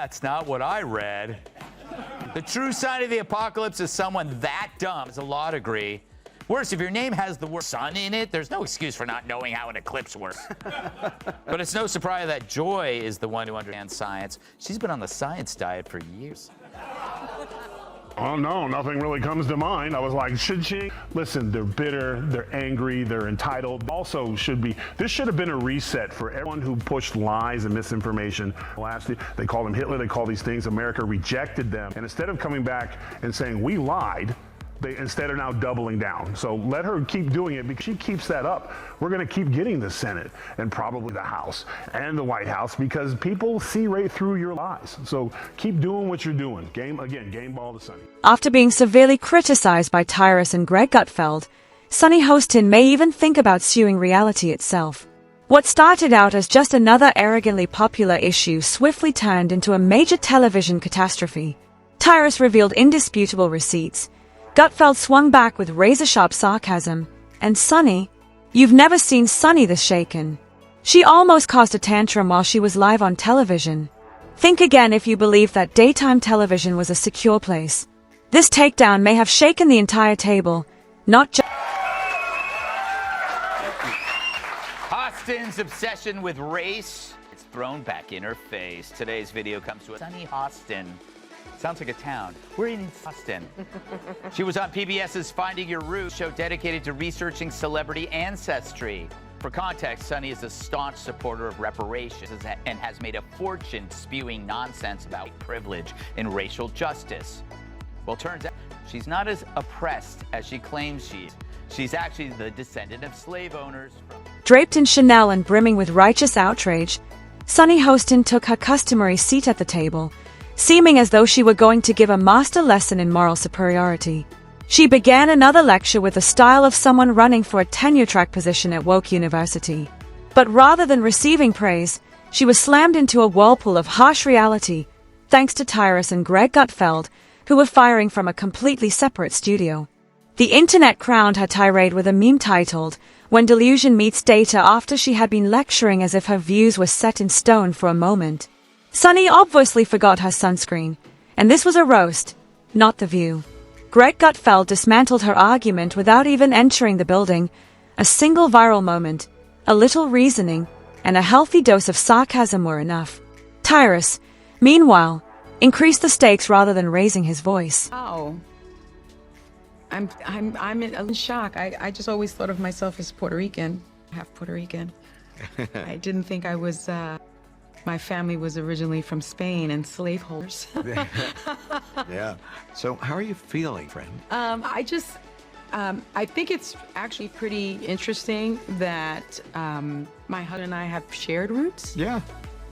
That's not what I read. The true sign of the apocalypse is someone that dumb as a law degree. Worse, if your name has the word sun in it, there's no excuse for not knowing how an eclipse works. But it's no surprise that Joy is the one who understands science. She's been on the science diet for years. Oh no, nothing really comes to mind. I was like, should she? Listen, they're bitter, they're angry, they're entitled. Also this should have been a reset for everyone who pushed lies and misinformation. Last, they called him Hitler, they call these things. America rejected them. And instead of coming back and saying, we lied, they instead are now doubling down. So let her keep doing it, because she keeps that up. We're going to keep getting the Senate and probably the House and the White House, because people see right through your lies. So keep doing what you're doing. Game ball to Sunny. After being severely criticized by Tyrus and Greg Gutfeld, Sunny Hostin may even think about suing reality itself. What started out as just another arrogantly popular issue swiftly turned into a major television catastrophe. Tyrus revealed indisputable receipts. Gutfeld swung back with razor-sharp sarcasm, and Sunny, you've never seen Sunny this shaken. She almost caused a tantrum while she was live on television. Think again if you believe that daytime television was a secure place. This takedown may have shaken the entire table, not just... Hostin's obsession with race, it's thrown back in her face. Today's video comes to us. Sunny Hostin. Sounds like a town. We're in Hostin. She was on PBS's Finding Your Roots, show dedicated to researching celebrity ancestry. For context, Sunny is a staunch supporter of reparations and has made a fortune spewing nonsense about privilege and racial justice. Well, turns out she's not as oppressed as she claims she is. She's actually the descendant of slave owners. Draped in Chanel and brimming with righteous outrage, Sunny Hostin took her customary seat at the table, seeming as though she were going to give a master lesson in moral superiority. She began another lecture with the style of someone running for a tenure-track position at Woke University. But rather than receiving praise, she was slammed into a whirlpool of harsh reality, thanks to Tyrus and Greg Gutfeld, who were firing from a completely separate studio. The internet crowned her tirade with a meme titled, "When Delusion Meets Data," after she had been lecturing as if her views were set in stone for a moment. Sunny obviously forgot her sunscreen, and this was a roast, not The View. Greg Gutfeld dismantled her argument without even entering the building. A single viral moment, a little reasoning, and a healthy dose of sarcasm were enough. Tyrus, meanwhile, increased the stakes rather than raising his voice. Oh, I'm in shock. I just always thought of myself as Puerto Rican, half Puerto Rican. I didn't think I was. My family was originally from Spain and slaveholders. Yeah. So how are you feeling, friend? I think it's actually pretty interesting that my husband and I have shared roots. Yeah.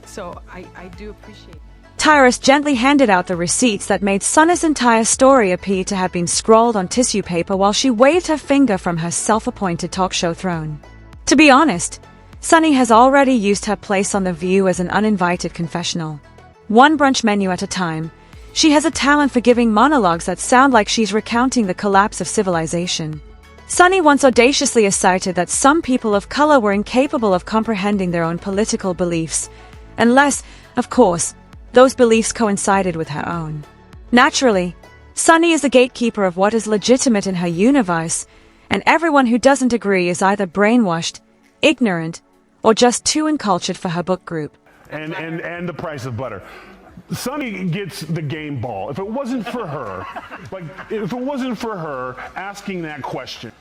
So I do appreciate it. Tyrus gently handed out the receipts that made Sunny's entire story appear to have been scrawled on tissue paper while she waved her finger from her self-appointed talk show throne. To be honest, Sunny has already used her place on The View as an uninvited confessional. One brunch menu at a time, she has a talent for giving monologues that sound like she's recounting the collapse of civilization. Sunny once audaciously asserted that some people of color were incapable of comprehending their own political beliefs, unless, of course, those beliefs coincided with her own. Naturally, Sunny is the gatekeeper of what is legitimate in her universe, and everyone who doesn't agree is either brainwashed, ignorant, or just too uncultured for her book group. And the price of butter. Sunny gets the game ball. If it wasn't for her, asking that question,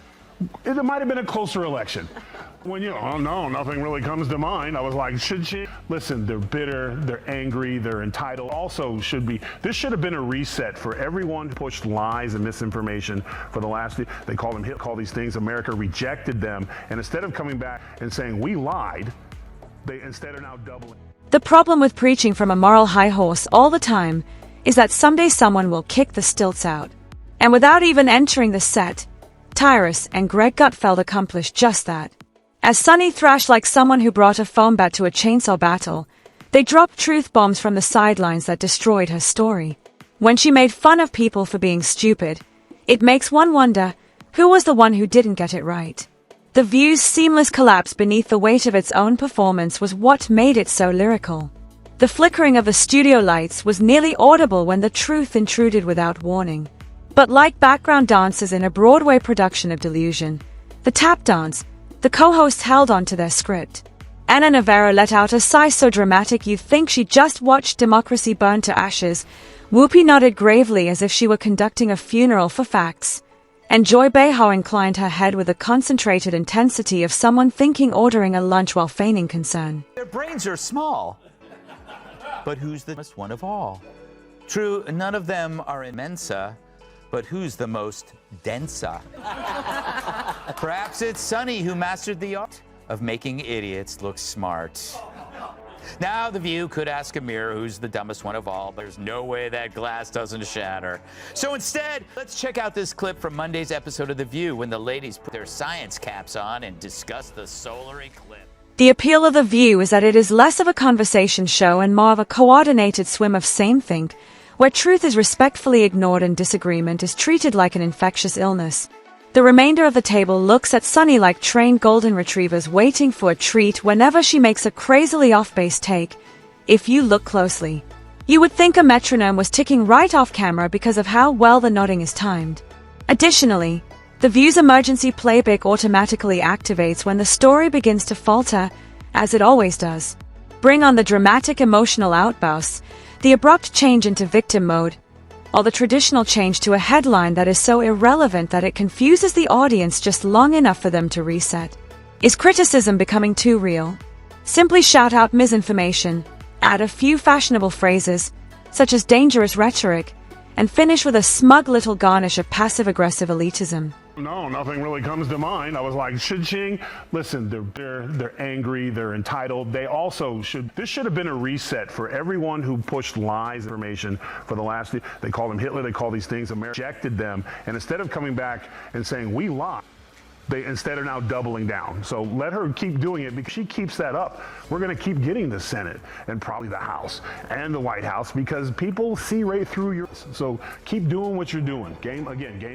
it might have been a closer election. When oh no, nothing really comes to mind. I was like, should she? Listen, they're bitter, they're angry, they're entitled. Also this should have been a reset for everyone who pushed lies and misinformation for the last, they call them Hitler, call these things. America rejected them. And instead of coming back and saying, we lied, they instead are now doubling. The problem with preaching from a moral high horse all the time is that someday someone will kick the stilts out. And without even entering the set, Tyrus and Greg Gutfeld accomplished just that. As Sunny thrashed like someone who brought a foam bat to a chainsaw battle, they dropped truth bombs from the sidelines that destroyed her story. When she made fun of people for being stupid, it makes one wonder, who was the one who didn't get it right? The View's seamless collapse beneath the weight of its own performance was what made it so lyrical. The flickering of the studio lights was nearly audible when the truth intruded without warning. But like background dancers in a Broadway production of Delusion, the tap dance, the co-hosts held on to their script. Ana Navarro let out a sigh so dramatic you'd think she just watched democracy burn to ashes. Whoopi nodded gravely as if she were conducting a funeral for facts. And Joy Behar inclined her head with the concentrated intensity of someone thinking ordering a lunch while feigning concern. Their brains are small. But who's the most one of all? True, none of them are in Mensa, but who's the most densa? Perhaps it's Sunny who mastered the art of making idiots look smart. Now The View could ask a mirror who's the dumbest one of all, but there's no way that glass doesn't shatter. So instead, let's check out this clip from Monday's episode of The View when the ladies put their science caps on and discuss the solar eclipse. The appeal of The View is that it is less of a conversation show and more of a coordinated swim of same-think, where truth is respectfully ignored and disagreement is treated like an infectious illness. The remainder of the table looks at Sunny like trained golden retrievers waiting for a treat whenever she makes a crazily off-base take. If you look closely, you would think a metronome was ticking right off camera because of how well the nodding is timed. Additionally, The View's emergency playback automatically activates when the story begins to falter, as it always does. Bring on the dramatic emotional outbursts, the abrupt change into victim mode, or the traditional change to a headline that is so irrelevant that it confuses the audience just long enough for them to reset. Is criticism becoming too real? Simply shout out misinformation, add a few fashionable phrases, such as dangerous rhetoric, and finish with a smug little garnish of passive-aggressive elitism. No, nothing really comes to mind. I was like, shit-ching. Listen, they're angry, they're entitled. They also this should have been a reset for everyone who pushed lies information for the last, they call them Hitler, they call these things, America rejected them. And instead of coming back and saying, we lied, they instead are now doubling down. So let her keep doing it because she keeps that up. We're going to keep getting the Senate and probably the House and the White House because people see right through your. So keep doing what you're doing. Game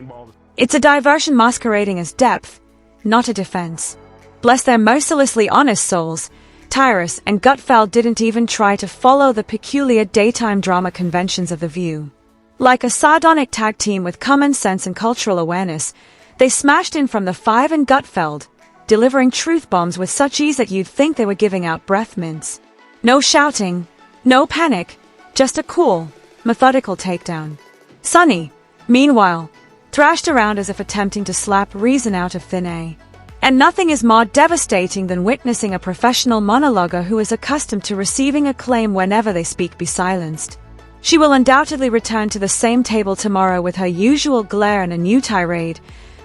ball. It's a diversion masquerading as depth, not a defense. Bless their mercilessly honest souls, Tyrus and Gutfeld didn't even try to follow the peculiar daytime drama conventions of The View. Like a sardonic tag team with common sense and cultural awareness, they smashed in from the five and Gutfeld, delivering truth bombs with such ease that you'd think they were giving out breath mints. No shouting, no panic, just a cool, methodical takedown. Sunny, meanwhile, thrashed around as if attempting to slap reason out of thin air. And nothing is more devastating than witnessing a professional monologuer who is accustomed to receiving acclaim whenever they speak be silenced. She will undoubtedly return to the same table tomorrow with her usual glare and a new tirade,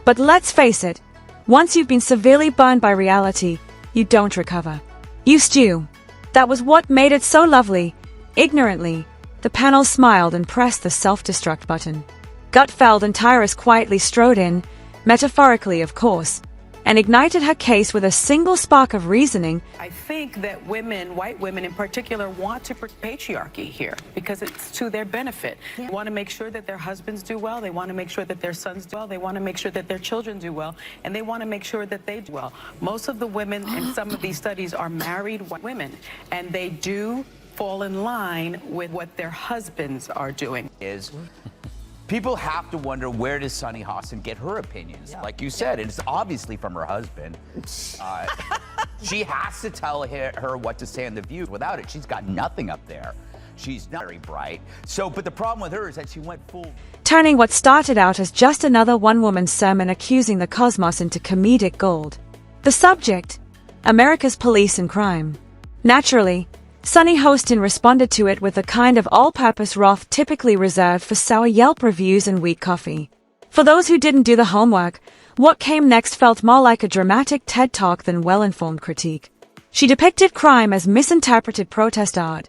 but let's face it, once you've been severely burned by reality, you don't recover. You stew. That was what made it so lovely. Ignorantly, the panel smiled and pressed the self-destruct button. Gutfeld and Tyrus quietly strode in, metaphorically of course, and ignited her case with a single spark of reasoning. I think that women, white women in particular, want to patriarchy here because it's to their benefit. They want to make sure that their husbands do well. They want to make sure that their sons do well. They want to make sure that their children do well. And they want to make sure that they do well. Most of the women in some of these studies are married white women, and they do fall in line with what their husbands are doing. People have to wonder, where does Sunny Hostin get her opinions? Like you said, it's obviously from her husband. She has to tell her what to say in The View. Without it, she's got nothing up there. She's not very bright. But the problem with her is that she went full. Turning what started out as just another one-woman sermon accusing the cosmos into comedic gold. The subject, America's police and crime. Naturally, Sunny Hostin responded to it with the kind of all-purpose wrath typically reserved for sour Yelp reviews and weak coffee. For those who didn't do the homework, what came next felt more like a dramatic TED Talk than well-informed critique. She depicted crime as misinterpreted protest art,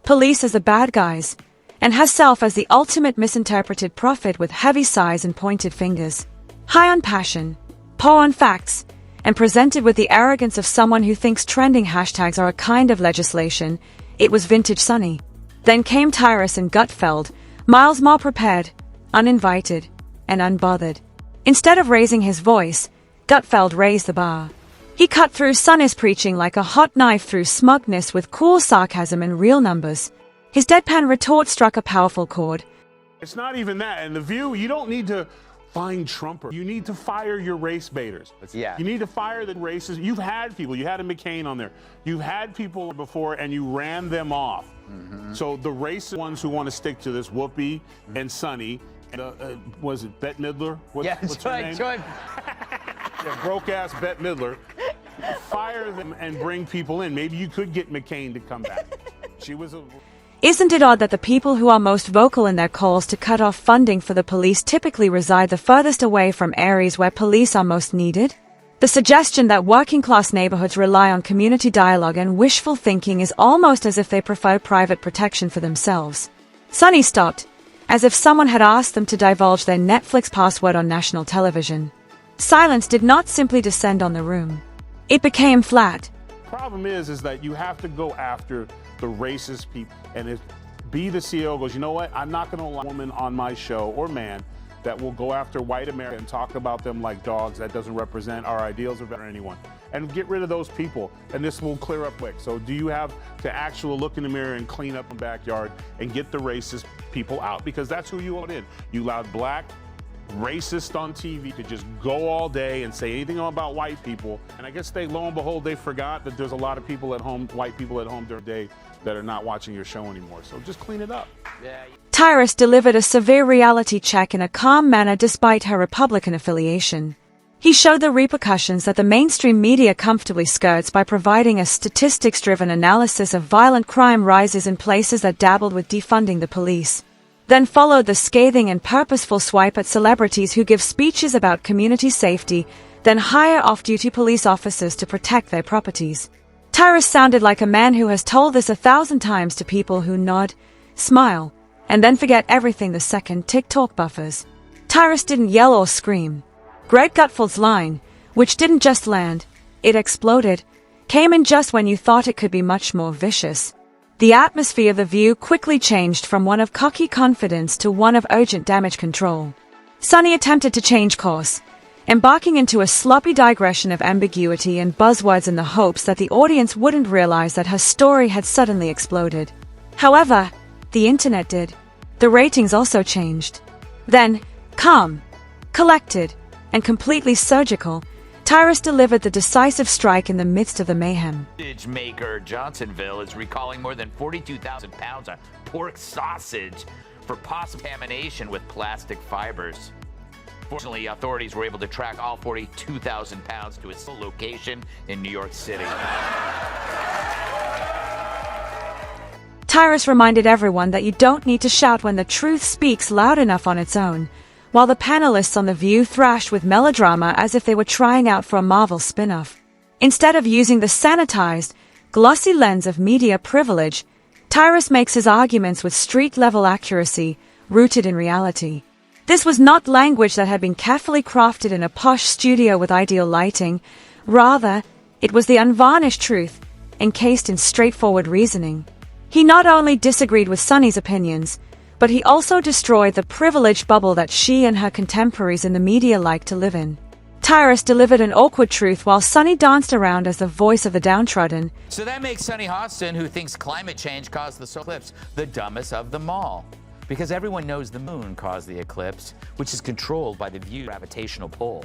police as the bad guys, and herself as the ultimate misinterpreted prophet with heavy sighs and pointed fingers. High on passion, poor on facts, and presented with the arrogance of someone who thinks trending hashtags are a kind of legislation, it was vintage Sunny. Then came Tyrus and Gutfeld, miles more prepared, uninvited, and unbothered. Instead of raising his voice, Gutfeld raised the bar. He cut through Sunny's preaching like a hot knife through smugness with cool sarcasm and real numbers. His deadpan retort struck a powerful chord. It's not even that. In The View, you don't need to find Trumpers. You need to fire your race baiters. Yeah. You need to fire the racists. You've had people. You had a McCain on there. You've had people before, and you ran them off. So the racist ones who want to stick to this, Whoopi and Sunny, and, was it Bette Midler? What's her name? Yeah, broke-ass Bette Midler. Fire them and bring people in. Maybe you could get McCain to come back. She was a... Isn't it odd that the people who are most vocal in their calls to cut off funding for the police typically reside the furthest away from areas where police are most needed? The suggestion that working-class neighborhoods rely on community dialogue and wishful thinking is almost as if they prefer private protection for themselves. Sunny stopped, as if someone had asked them to divulge their Netflix password on national television. Silence did not simply descend on the room. It became flat. Problem is that you have to go after the racist people. And if be the CEO goes, you know what, I'm not going to allow a woman on my show or man that will go after white America and talk about them like dogs. That doesn't represent our ideals or better anyone. And get rid of those people, and this will clear up quick. So do you have to actually look in the mirror and clean up the backyard and get the racist people out? Because that's who you want in. You allowed black racist on TV to just go all day and say anything about white people. And I guess lo and behold, they forgot that there's a lot of people at home, white people at home during the day, that are not watching your show anymore. So just clean it up. Tyrus delivered a severe reality check in a calm manner despite her Republican affiliation. He showed the repercussions that the mainstream media comfortably skirts by providing a statistics-driven analysis of violent crime rises in places that dabbled with defunding the police. Then followed the scathing and purposeful swipe at celebrities who give speeches about community safety, then hire off-duty police officers to protect their properties. Tyrus sounded like a man who has told this 1,000 times to people who nod, smile, and then forget everything the second TikTok buffers. Tyrus didn't yell or scream. Greg Gutfeld's line, which didn't just land, it exploded, came in just when you thought it could be much more vicious. The atmosphere of The View quickly changed from one of cocky confidence to one of urgent damage control. Sunny attempted to change course, embarking into a sloppy digression of ambiguity and buzzwords in the hopes that the audience wouldn't realize that her story had suddenly exploded. However, the internet did. The ratings also changed. Then, calm, collected, and completely surgical, Tyrus delivered the decisive strike in the midst of the mayhem. Sausage maker Johnsonville is recalling more than 42,000 pounds of pork sausage for possible contamination with plastic fibers. Fortunately, authorities were able to track all 42,000 pounds to its location in New York City. Tyrus reminded everyone that you don't need to shout when the truth speaks loud enough on its own, while the panelists on The View thrashed with melodrama as if they were trying out for a Marvel spin-off. Instead of using the sanitized, glossy lens of media privilege, Tyrus makes his arguments with street-level accuracy, rooted in reality. This was not language that had been carefully crafted in a posh studio with ideal lighting. Rather, it was the unvarnished truth, encased in straightforward reasoning. He not only disagreed with Sunny's opinions, but he also destroyed the privileged bubble that she and her contemporaries in the media like to live in. Tyrus delivered an awkward truth while Sunny danced around as the voice of the downtrodden. So that makes Sunny Hostin, who thinks climate change caused the solar eclipse, the dumbest of them all. Because everyone knows the moon caused the eclipse, which is controlled by the View's gravitational pull.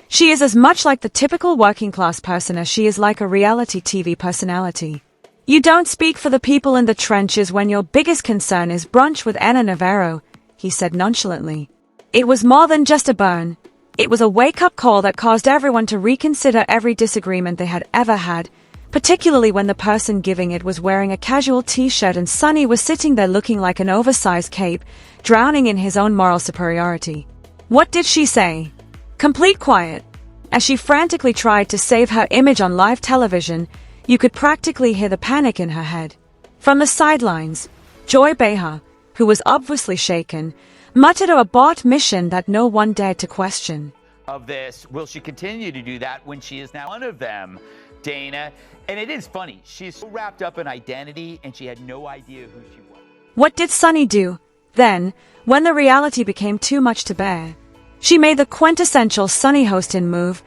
She is as much like the typical working-class person as she is like a reality TV personality. You don't speak for the people in the trenches when your biggest concern is brunch with Anna Navarro, he said nonchalantly. It was more than just a burn. It was a wake-up call that caused everyone to reconsider every disagreement they had ever had, particularly when the person giving it was wearing a casual t-shirt and Sunny was sitting there looking like an oversized cape, drowning in his own moral superiority. What did she say? Complete quiet. As she frantically tried to save her image on live television, you could practically hear the panic in her head. From the sidelines, Joy Behar, who was obviously shaken, muttered a bought mission that no one dared to question. Of this, will she continue to do that when she is now one of them, Dana? And it is funny, she's so wrapped up in identity and she had no idea who she was. What did Sunny do, then, when the reality became too much to bear? She made the quintessential Sunny Hostin move,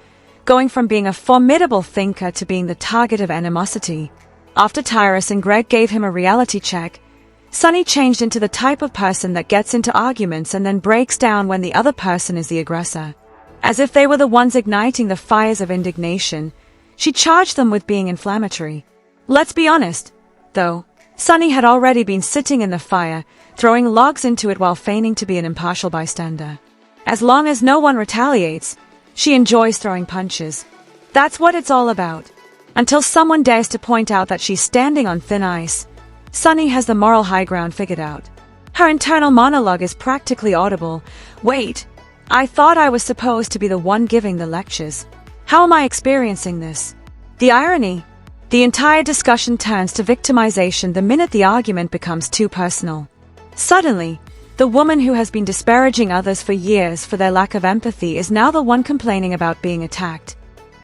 going from being a formidable thinker to being the target of animosity. After Tyrus and Greg gave him a reality check, Sunny changed into the type of person that gets into arguments and then breaks down when the other person is the aggressor. As if they were the ones igniting the fires of indignation, she charged them with being inflammatory. Let's be honest, though, Sunny had already been sitting in the fire, throwing logs into it while feigning to be an impartial bystander. As long as no one retaliates, she enjoys throwing punches. That's what it's all about. Until someone dares to point out that she's standing on thin ice, Sunny has the moral high ground figured out. Her internal monologue is practically audible. Wait, I thought I was supposed to be the one giving the lectures. How am I experiencing this? The irony. The entire discussion turns to victimization the minute the argument becomes too personal. Suddenly, the woman who has been disparaging others for years for their lack of empathy is now the one complaining about being attacked.